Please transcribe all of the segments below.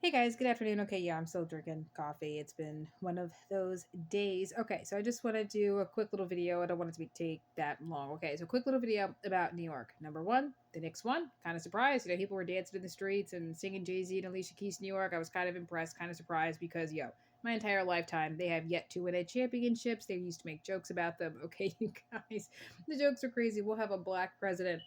Hey guys, good afternoon. Okay, yeah, I'm still drinking coffee. It's been one of those days. Okay, so I just want to do a quick little video. I don't want it to take that long. Okay, so quick little video about New York. Number one, the Knicks won. Kind of surprised. People were dancing in the streets and singing Jay-Z and Alicia Keys New York. I was kind of impressed, kind of surprised because, my entire lifetime, they have yet to win a championships. They used to make jokes about them. Okay, you guys, the jokes are crazy. We'll have a black president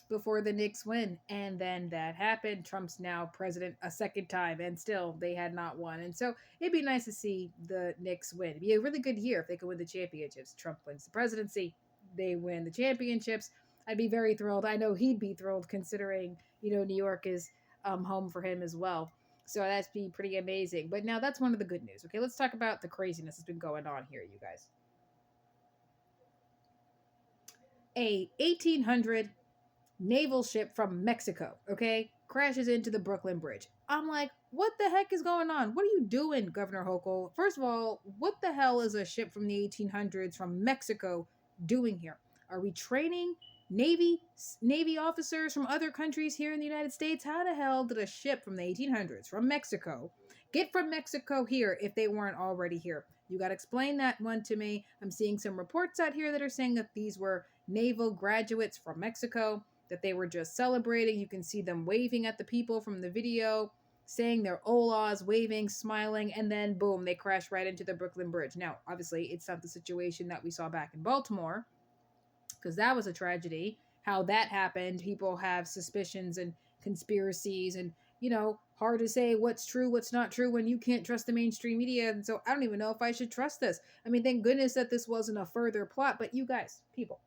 before the Knicks win. And then that happened. Trump's now president a second time, and still they had not won. And so it'd be nice to see the Knicks win. It'd be a really good year if they could win the championships. Trump wins the presidency, they win the championships. I'd be very thrilled. I know he'd be thrilled considering, New York is home for him as well. So that'd be pretty amazing. But now that's one of the good news. Okay, let's talk about the craziness that's been going on here, you guys. A 1800 naval ship from Mexico, okay, crashes into the Brooklyn Bridge. I'm like, what the heck is going on? What are you doing, Governor Hochul? First of all, what the hell is a ship from the 1800s from Mexico doing here? Are we training Navy officers from other countries here in the United States? How the hell did a ship from the 1800s from Mexico get from Mexico here if they weren't already here? You got to explain that one to me. I'm seeing some reports out here that are saying that these were naval graduates from Mexico, that they were just celebrating. You can see them waving at the people from the video, saying their olas, waving, smiling, and then boom, they crash right into the Brooklyn Bridge. Now, obviously, it's not the situation that we saw back in Baltimore, because that was a tragedy. How that happened, people have suspicions and conspiracies, and hard to say what's true, what's not true when you can't trust the mainstream media. And so I don't even know if I should trust this. I mean, thank goodness that this wasn't a further plot, but you guys, people,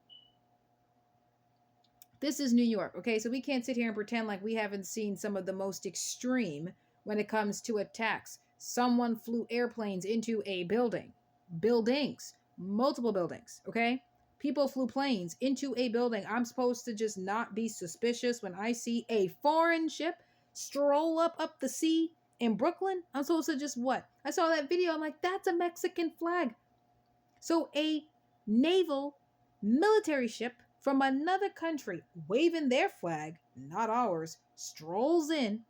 this is New York, okay? So we can't sit here and pretend like we haven't seen some of the most extreme when it comes to attacks. Someone flew airplanes into a buildings, multiple buildings, okay? People flew planes into a building. I'm supposed to just not be suspicious when I see a foreign ship stroll up the sea in Brooklyn? I'm supposed to just what? I saw that video. I'm like, that's a Mexican flag. So a naval military ship from another country waving their flag, not ours, strolls in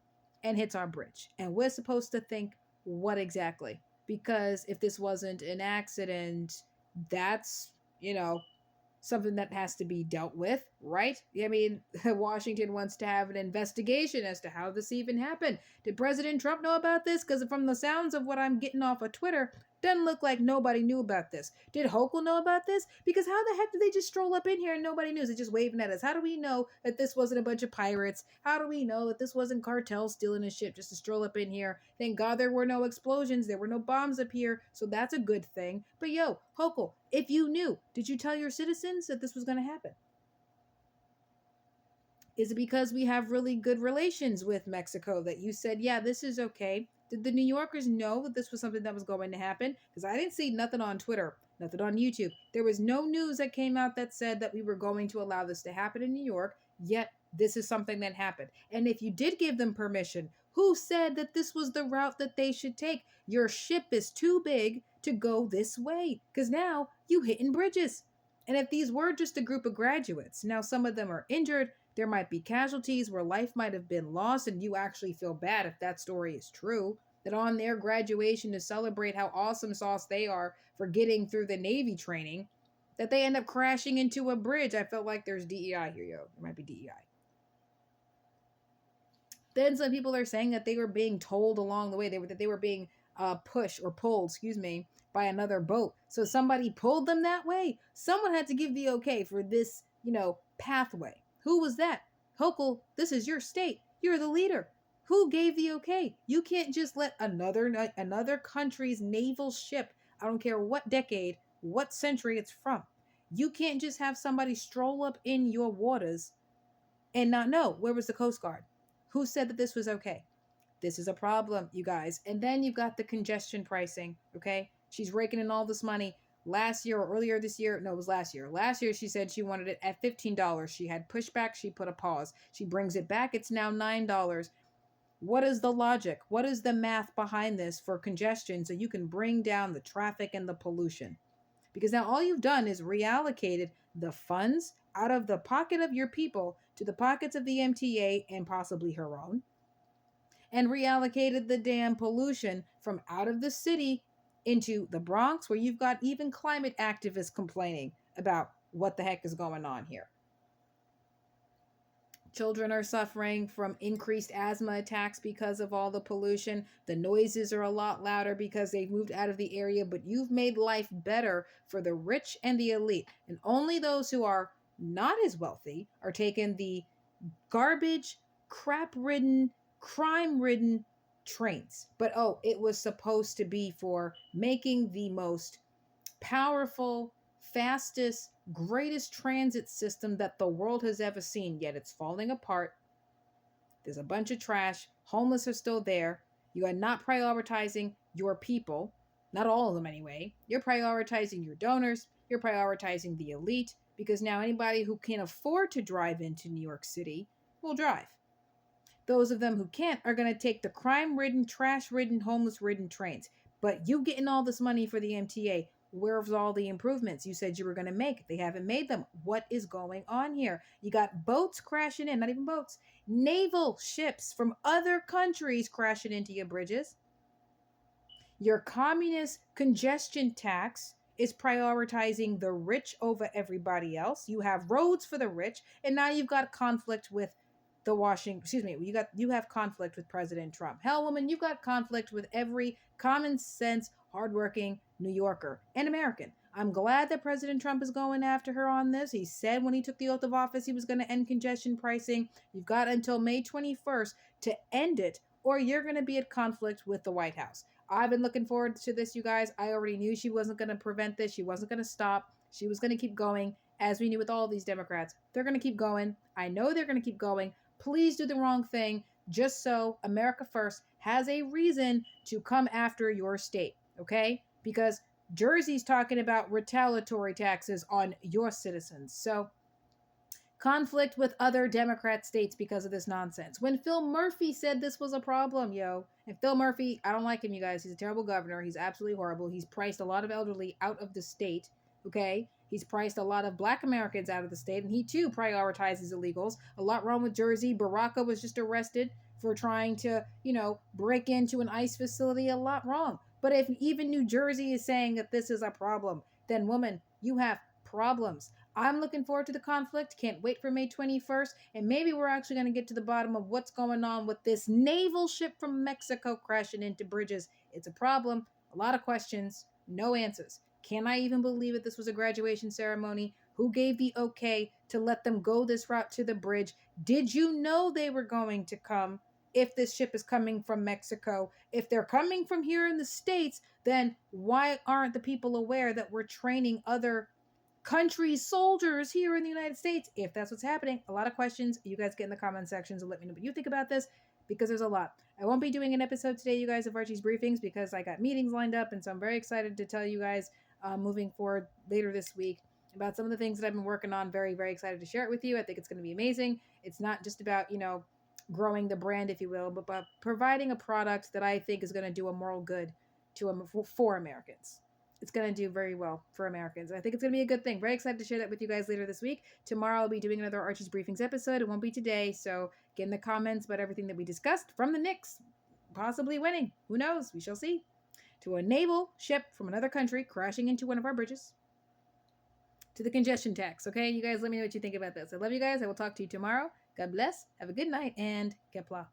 and hits our bridge. And we're supposed to think, what exactly? Because if this wasn't an accident, that's, something that has to be dealt with, right? I mean, Washington wants to have an investigation as to how this even happened. Did President Trump know about this? Because from the sounds of what I'm getting off of Twitter, doesn't look like nobody knew about this. Did Hochul know about this? Because how the heck did they just stroll up in here and nobody knew? They're just waving at us. How do we know that this wasn't a bunch of pirates? How do we know that this wasn't cartels stealing a ship just to stroll up in here? Thank God there were no explosions. There were no bombs up here. So that's a good thing. But Hochul, if you knew, did you tell your citizens that this was going to happen? Is it because we have really good relations with Mexico that you said, yeah, this is okay? Did the New Yorkers know that this was something that was going to happen? Because I didn't see nothing on Twitter, nothing on YouTube. There was no news that came out that said that we were going to allow this to happen in New York, yet this is something that happened. And if you did give them permission, who said that this was the route that they should take? Your ship is too big to go this way, because now you hitting bridges. And if these were just a group of graduates, now some of them are injured, there might be casualties where life might have been lost, and you actually feel bad if that story is true. That on their graduation to celebrate how awesome sauce they are for getting through the Navy training, that they end up crashing into a bridge. I felt like there's DEI here, There might be DEI. Then some people are saying that they were being told along the way, that they were being pushed or pulled, by another boat. So somebody pulled them that way. Someone had to give the okay for this, pathway. Who was that? Hochul, this is your state. You're the leader. Who gave the okay? You can't just let another country's naval ship, I don't care what decade, what century it's from. You can't just have somebody stroll up in your waters and not know. Where was the Coast Guard? Who said that this was okay? This is a problem, you guys. And then you've got the congestion pricing, okay? She's raking in all this money. Last year or earlier this year, no, it was last year. Last year, she said she wanted it at $15. She had pushback. She put a pause. She brings it back. It's now $9. What is the logic? What is the math behind this for congestion so you can bring down the traffic and the pollution? Because now all you've done is reallocated the funds out of the pocket of your people to the pockets of the MTA and possibly her own. and reallocated the damn pollution from out of the city into the Bronx, where you've got even climate activists complaining about what the heck is going on here. Children are suffering from increased asthma attacks because of all the pollution. The noises are a lot louder because they've moved out of the area, but you've made life better for the rich and the elite. And only those who are not as wealthy are taking the garbage, crap ridden, crime ridden trains. But oh, it was supposed to be for making the most powerful, fastest, greatest transit system that the world has ever seen, yet it's falling apart. There's a bunch of trash. Homeless are still there. You are not prioritizing your people, not all of them anyway. You're prioritizing your donors, you're prioritizing the elite, because now anybody who can afford to drive into New York City will drive. Those of them who can't are going to take the crime ridden, trash ridden, homeless ridden trains. But you getting all this money for the MTA, where's all the improvements you said you were going to make? They haven't made them. What is going on here? You got boats crashing in, not even boats, naval ships from other countries crashing into your bridges. Your communist congestion tax is prioritizing the rich over everybody else. You have roads for the rich, and now you've got conflict with you have conflict with President Trump. Hell, woman, you've got conflict with every common sense, hardworking New Yorker and American. I'm glad that President Trump is going after her on this. He said when he took the oath of office he was going to end congestion pricing. You've got until May 21st to end it, or you're going to be at conflict with the White House. I've been looking forward to this, you guys. I already knew she wasn't going to prevent this. She wasn't going to stop. She was going to keep going. As we knew with all these Democrats, they're going to keep going. I know they're going to keep going. Please do the wrong thing just so America First has a reason to come after your state, okay? Because Jersey's talking about retaliatory taxes on your citizens. So conflict with other Democrat states because of this nonsense. When Phil Murphy said this was a problem, and Phil Murphy, I don't like him, you guys. He's a terrible governor. He's absolutely horrible. He's priced a lot of elderly out of the state, okay? He's priced a lot of black Americans out of the state, and he too prioritizes illegals. A lot wrong with Jersey. Baraka was just arrested for trying to, break into an ICE facility. A lot wrong. But if even New Jersey is saying that this is a problem, then woman, you have problems. I'm looking forward to the conflict. Can't wait for May 21st. And maybe we're actually going to get to the bottom of what's going on with this naval ship from Mexico crashing into bridges. It's a problem. A lot of questions. No answers. Can I even believe that this was a graduation ceremony? Who gave the okay to let them go this route to the bridge? Did you know they were going to come if this ship is coming from Mexico? If they're coming from here in the States, then why aren't the people aware that we're training other countries' soldiers here in the United States? If that's what's happening, a lot of questions. You guys get in the comment sections and let me know what you think about this, because there's a lot. I won't be doing an episode today, you guys, of Archie's Briefings, because I got meetings lined up, and so I'm very excited to tell you guys moving forward later this week about some of the things that I've been working on. Very, very excited to share it with you. I think it's going to be amazing. It's not just about, growing the brand, if you will, but about providing a product that I think is going to do a moral good for Americans. It's going to do very well for Americans. I think it's going to be a good thing. Very excited to share that with you guys later this week. Tomorrow I'll be doing another Archie's Briefings episode. It won't be today, so get in the comments about everything that we discussed from the Knicks possibly winning. Who knows? We shall see. To a naval ship from another country crashing into one of our bridges. To the congestion tax, okay? You guys let me know what you think about this. I love you guys. I will talk to you tomorrow. God bless. Have a good night, and Kepla.